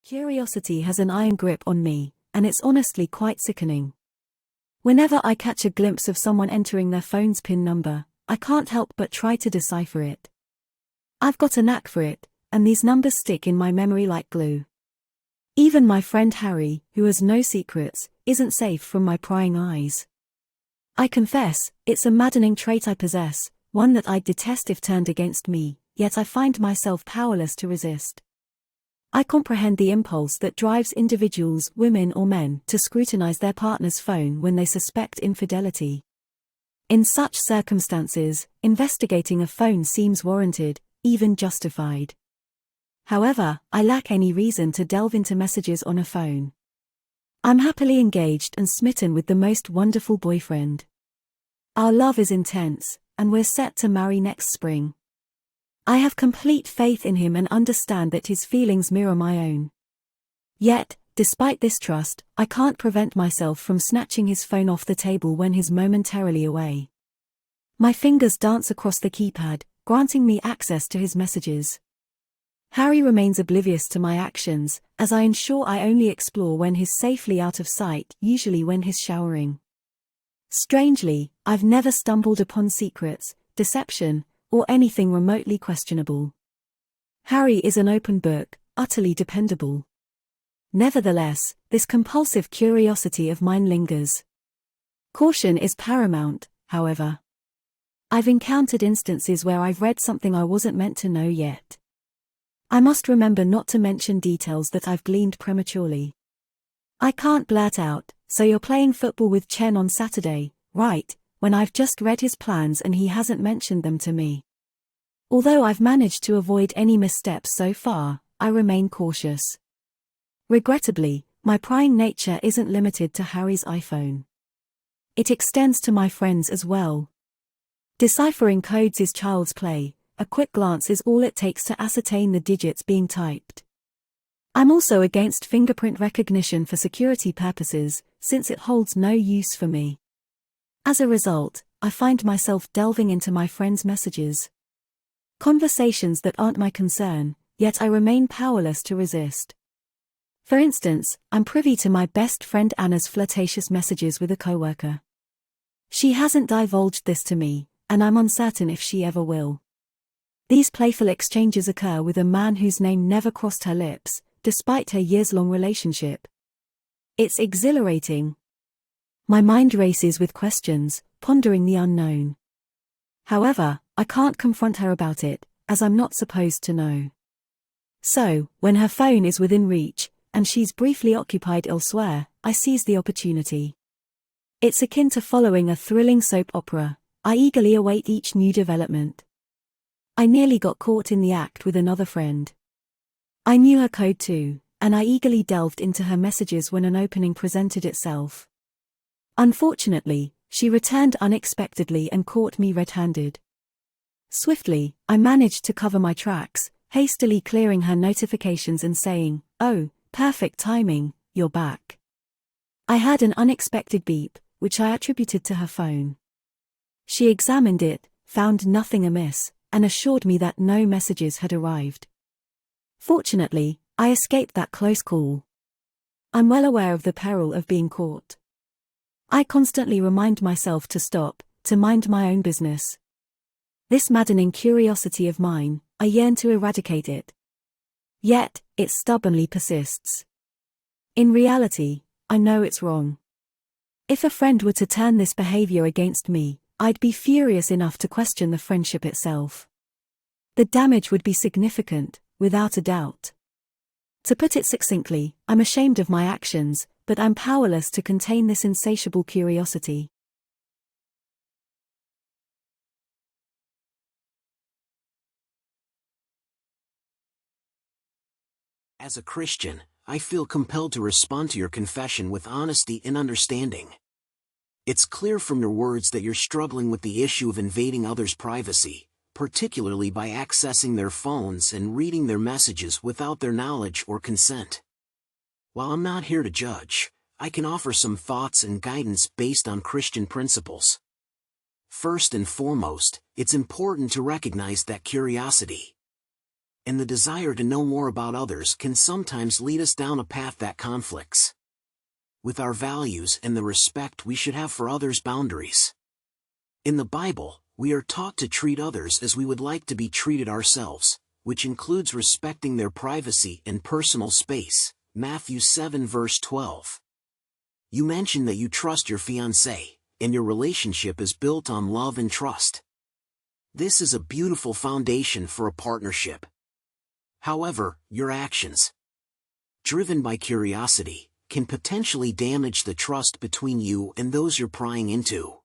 Curiosity has an iron grip on me, and it's honestly quite sickening. Whenever I catch a glimpse of someone entering their phone's PIN number, I can't help but try to decipher it. I've got a knack for it, and these numbers stick in my memory like glue. Even my friend Harry, who has no secrets, isn't safe from my prying eyes. I confess, it's a maddening trait I possess, one that I'd detest if turned against me, yet I find myself powerless to resist. I comprehend the impulse that drives individuals, women or men, to scrutinize their partner's phone when they suspect infidelity. In such circumstances, investigating a phone seems warranted, even justified. However, I lack any reason to delve into messages on a phone. I'm happily engaged and smitten with the most wonderful boyfriend. Our love is intense, and we're set to marry next spring. I have complete faith in him and understand that his feelings mirror my own. Yet, despite this trust, I can't prevent myself from snatching his phone off the table when he's momentarily away. My fingers dance across the keypad, granting me access to his messages. Harry remains oblivious to my actions, as I ensure I only explore when he's safely out of sight, usually when he's showering. Strangely, I've never stumbled upon secrets, deception, or anything remotely questionable. Harry is an open book, utterly dependable. Nevertheless, this compulsive curiosity of mine lingers. Caution is paramount, however. I've encountered instances where I've read something I wasn't meant to know yet. I must remember not to mention details that I've gleaned prematurely. I can't blurt out, "So you're playing football with Chen on Saturday, right?" when I've just read his plans and he hasn't mentioned them to me. Although I've managed to avoid any missteps so far, I remain cautious. Regrettably, my prying nature isn't limited to Harry's iPhone. It extends to my friends as well. Deciphering codes is child's play, a quick glance is all it takes to ascertain the digits being typed. I'm also against fingerprint recognition for security purposes, since it holds no use for me. As a result, I find myself delving into my friends' messages. Conversations that aren't my concern, yet I remain powerless to resist. For instance, I'm privy to my best friend Anna's flirtatious messages with a coworker. She hasn't divulged this to me, and I'm uncertain if she ever will. These playful exchanges occur with a man whose name never crossed her lips, despite her years-long relationship. It's exhilarating. My mind races with questions, pondering the unknown. However, I can't confront her about it, as I'm not supposed to know. So, when her phone is within reach, and she's briefly occupied elsewhere, I seize the opportunity. It's akin to following a thrilling soap opera. I eagerly await each new development. I nearly got caught in the act with another friend. I knew her code too, and I eagerly delved into her messages when an opening presented itself. Unfortunately, she returned unexpectedly and caught me red-handed. Swiftly, I managed to cover my tracks, hastily clearing her notifications and saying, "Oh, perfect timing, you're back." I had an unexpected beep, which I attributed to her phone. She examined it, found nothing amiss, and assured me that no messages had arrived. Fortunately, I escaped that close call. I'm well aware of the peril of being caught. I constantly remind myself to stop, to mind my own business. This maddening curiosity of mine, I yearn to eradicate it. Yet, it stubbornly persists. In reality, I know it's wrong. If a friend were to turn this behavior against me, I'd be furious enough to question the friendship itself. The damage would be significant, without a doubt. To put it succinctly, I'm ashamed of my actions, but I'm powerless to contain this insatiable curiosity. As a Christian, I feel compelled to respond to your confession with honesty and understanding. It's clear from your words that you're struggling with the issue of invading others' privacy, particularly by accessing their phones and reading their messages without their knowledge or consent. While I'm not here to judge, I can offer some thoughts and guidance based on Christian principles. First and foremost, it's important to recognize that curiosity and the desire to know more about others can sometimes lead us down a path that conflicts with our values and the respect we should have for others' boundaries. In the Bible, we are taught to treat others as we would like to be treated ourselves, which includes respecting their privacy and personal space. Matthew 7 verse 12. You mentioned that you trust your fiancé, and your relationship is built on love and trust. This is a beautiful foundation for a partnership. However, your actions, driven by curiosity, can potentially damage the trust between you and those you're prying into.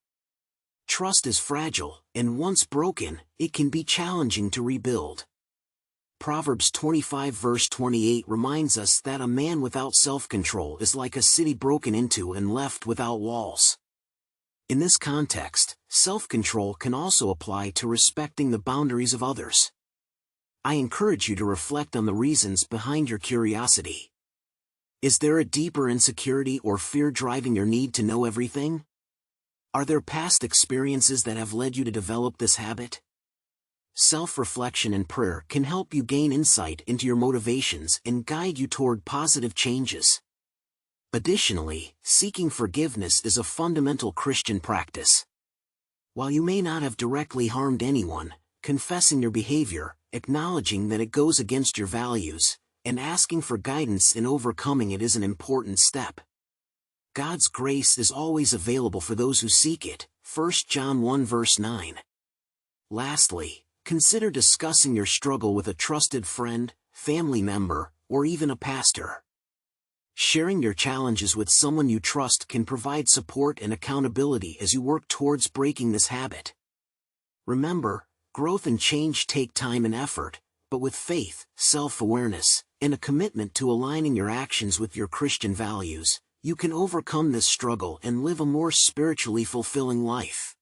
Trust is fragile, and once broken, it can be challenging to rebuild. Proverbs 25 verse 28 reminds us that a man without self-control is like a city broken into and left without walls. In this context, self-control can also apply to respecting the boundaries of others. I encourage you to reflect on the reasons behind your curiosity. Is there a deeper insecurity or fear driving your need to know everything? Are there past experiences that have led you to develop this habit? Self-reflection and prayer can help you gain insight into your motivations and guide you toward positive changes. Additionally, seeking forgiveness is a fundamental Christian practice. While you may not have directly harmed anyone, confessing your behavior, acknowledging that it goes against your values, and asking for guidance in overcoming it is an important step. God's grace is always available for those who seek it. 1 John 1 verse 9. Lastly, consider discussing your struggle with a trusted friend, family member, or even a pastor. Sharing your challenges with someone you trust can provide support and accountability as you work towards breaking this habit. Remember, growth and change take time and effort, but with faith, self-awareness, and a commitment to aligning your actions with your Christian values, you can overcome this struggle and live a more spiritually fulfilling life.